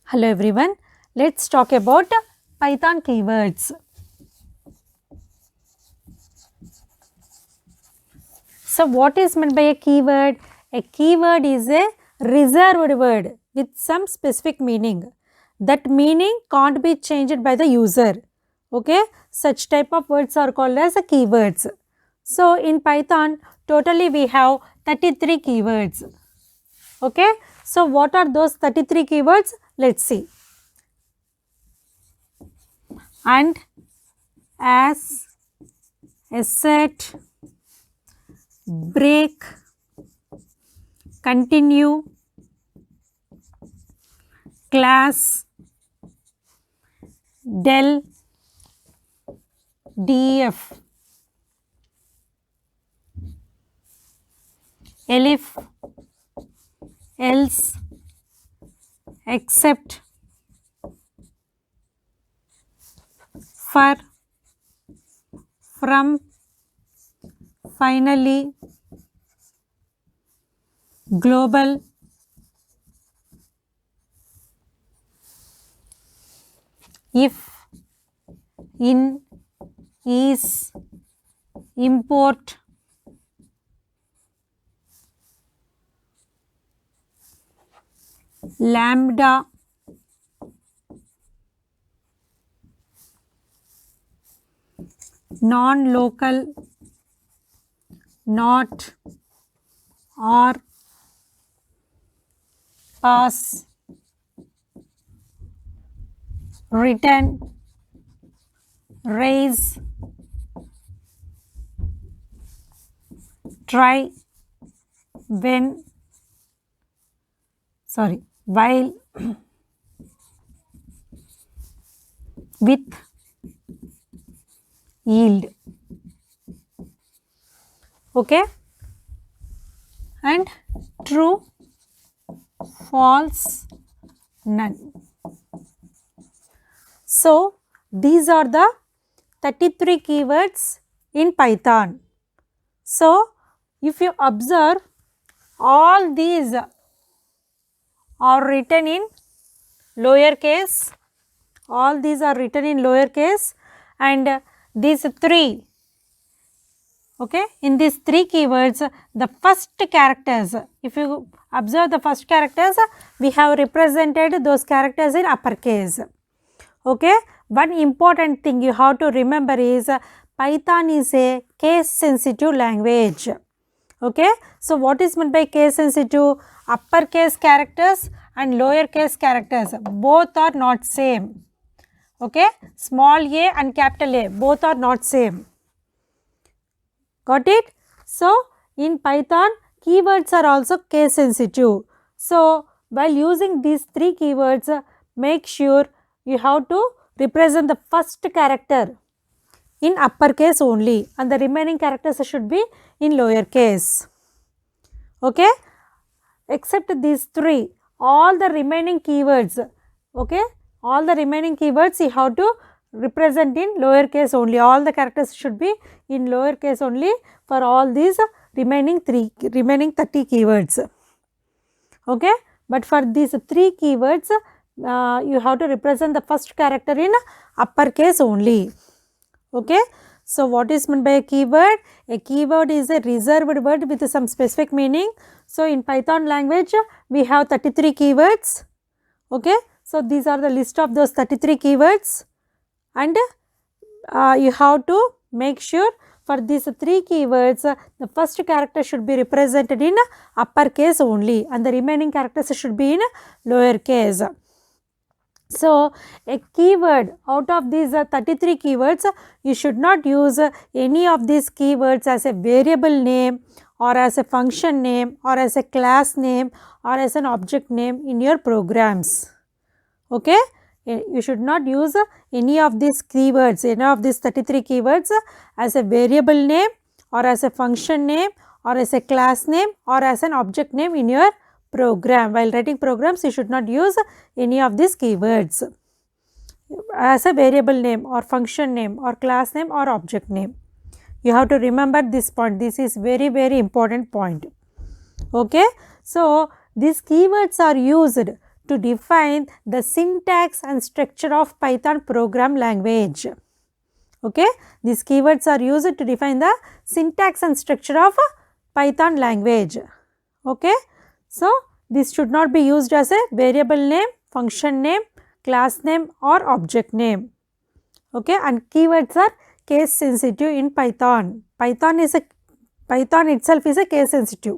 Hello everyone, let's talk about Python keywords. So what is meant by a keyword? A keyword is a reserved word with some specific meaning. That meaning can't be changed by the user. Okay, such type of words are called as keywords. So in Python, totally we have 33 keywords. Okay, so what are those 33 keywords? Let's see. And, as, assert, break, continue, class, del, def, elif, else, except, for, from, finally, global, if, in, is, import, lambda, non-local, not, or, pass, return, raise, try, when, while, with, yield. Okay, and true, false, none. So these are the 33 keywords in Python. So if you observe, all these are written in lower case, all these are written in lower case, and these three, okay, in these three keywords, the first characters, if you observe the first characters, we have represented those characters in uppercase. Okay, one important thing you have to remember is Python is a case sensitive language. Okay, so what is meant by case sensitive? Uppercase characters and lower case characters both are not same. Okay, small a and capital A both are not same. Got it? So in Python, keywords are also case sensitive. So while using these three keywords, make sure you have to represent the first character in uppercase only, and the remaining characters should be in lower case. Okay, except these three, all the remaining keywords, okay, all the remaining keywords you have to represent in lower case only. All the characters should be in lower case only for all these remaining 30 keywords. Okay, but for these three keywords, you have to represent the first character in uppercase only. Okay, so what is meant by a keyword? A keyword is a reserved word with some specific meaning. So in Python language, we have 33 keywords. Okay, so these are the list of those 33 keywords, and you have to make sure for these three keywords, the first character should be represented in uppercase only, and the remaining characters should be in lower case. So a keyword, out of these 33 keywords, you should not use any of these keywords as a variable name, or as a function name, or as a class name, or as an object name in your programs. Okay, you should not use any of these keywords, any of these 33 keywords as a variable name, or as a function name, or as a class name, or as an object name in your program. While writing programs, you should not use any of these keywords as a variable name, or function name, or class name, or object name. You have to remember this point. This is very, very important point. Okay, so these keywords are used to define the syntax and structure of Python program language. Okay, these keywords are used to define the syntax and structure of Python language. Okay, so this should not be used as a variable name, function name, class name or object name. Okay, and keywords are case sensitive in Python. Python itself is a case sensitive,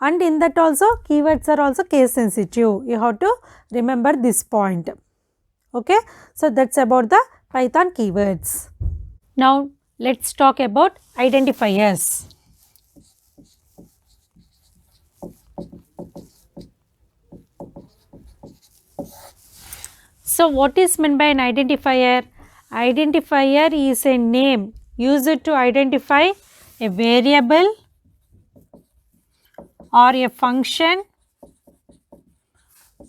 and in that also keywords are also case sensitive. You have to remember this point. Okay, so that's about the Python keywords. Now let's talk about identifiers. So what is meant by an identifier? Identifier is a name used to identify a variable or a function,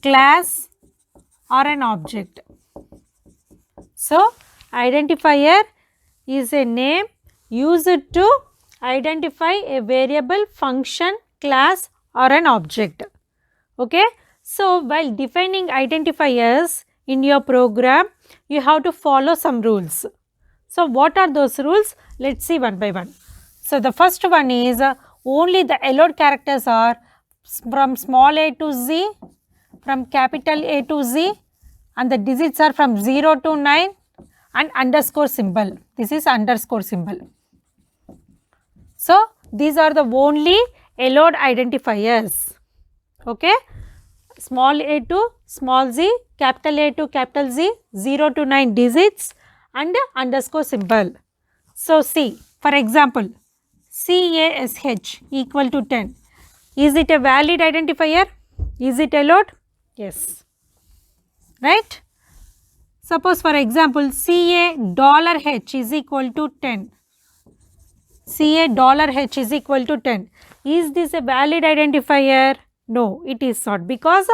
class or an object. So identifier is a name used to identify a variable, function, class or an object. Okay. So while defining identifiers in your program, you have to follow some rules. So what are those rules? Let's see one by one. So the first one is only the allowed characters are from small a to z, from capital A to z, and the digits are from 0 to 9 and underscore symbol. This is underscore symbol. So these are the only allowed identifiers. Okay. Small a to small z, capital A to capital Z, 0 to 9 digits and underscore symbol. So see, for example, CASH equal to 10. Is it a valid identifier? Is it allowed? Yes. Right? Suppose for example, $H is equal to 10. $H is equal to 10. Is this a valid identifier? No, it is not, because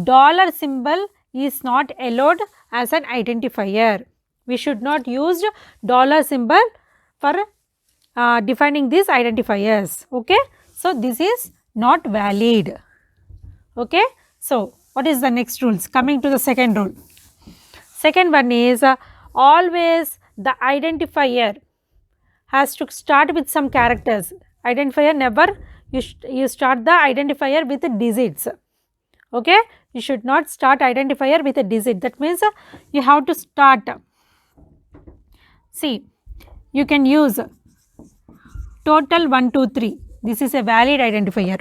dollar symbol is not allowed as an identifier. We should not use dollar symbol for defining these identifiers. Okay, so this is not valid. Okay, so what is the next rules? Coming to the second rule. Second one is always the identifier has to start with some characters. Identifier never you start the identifier with digits. Okay, you should not start identifier with a digit. That means you have to start. See, you can use total 1 2 3. This is a valid identifier.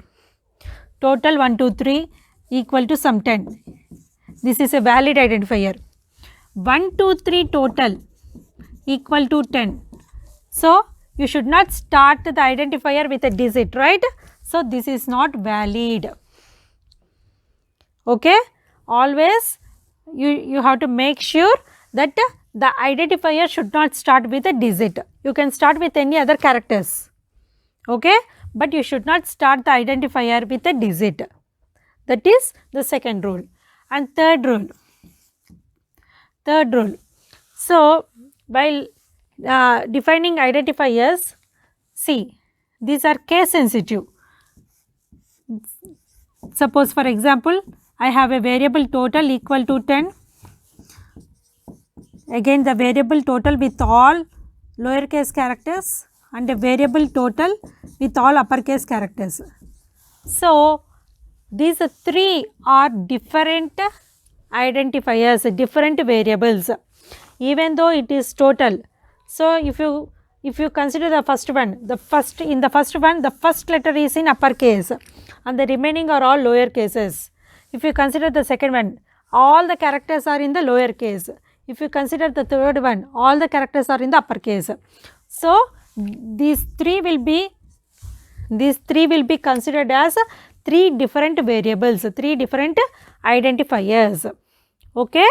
Total 1 2 3 equal to some 10. This is a valid identifier. 1 2 3 total equal to 10. So you should not start the identifier with a digit, right? So this is not valid. Okay, always you have to make sure that the identifier should not start with a digit. You can start with any other characters. Okay, but you should not start the identifier with a digit. That is the second rule. And third rule. So while defining identifiers, see, these are case sensitive. Suppose for example, I have a variable total equal to 10. Again the variable total with all lowercase characters and a variable total with all uppercase characters. So these three are different identifiers, different variables, even though it is total. So if you consider the first one, the first letter is in uppercase and the remaining are all lower cases. If you consider the second one, all the characters are in the lower case. If you consider the third one, all the characters are in the uppercase. So these three will be considered as three different variables, three different identifiers. Okay,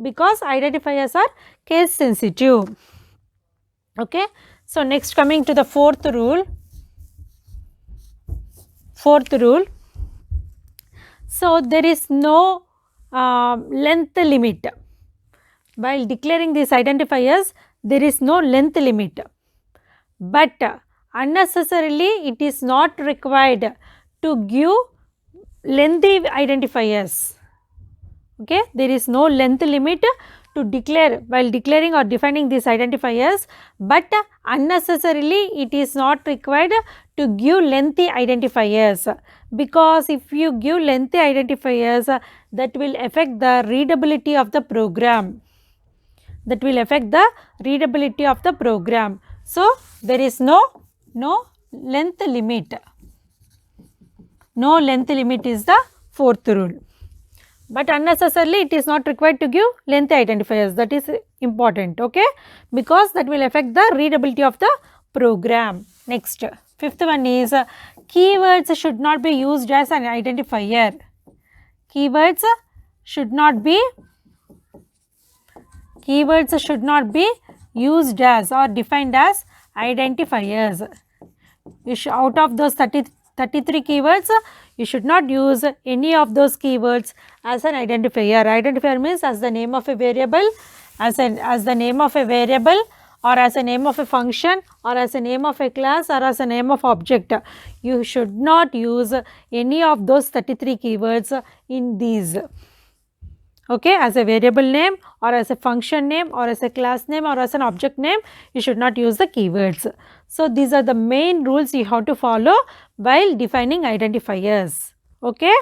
because identifiers are case sensitive. Okay, so next coming to the fourth rule. So there is no length limit. While declaring these identifiers, there is no length limit, but unnecessarily it is not required to give lengthy identifiers. Okay, there is no length limit to declare while declaring or defining these identifiers, but unnecessarily it is not required to give lengthy identifiers, because if you give lengthy identifiers that will affect the readability of the program, that will affect the readability of the program. So, there is no length limit. No length limit is the fourth rule, but unnecessarily it is not required to give lengthy identifiers, that is important, okay, because that will affect the readability of the program. Next, fifth one is keywords should not be used as an identifier. Keywords should not be used as or defined as identifiers. Out of those 33 keywords, you should not use any of those keywords as an identifier. Identifier means as the name of a variable, as the name of a variable, or as a name of a function, or as a name of a class, or as a name of object. You should not use any of those 33 keywords in these. Okay, as a variable name, or as a function name, or as a class name, or as an object name, you should not use the keywords. So, these are the main rules you have to follow while defining identifiers. Okay.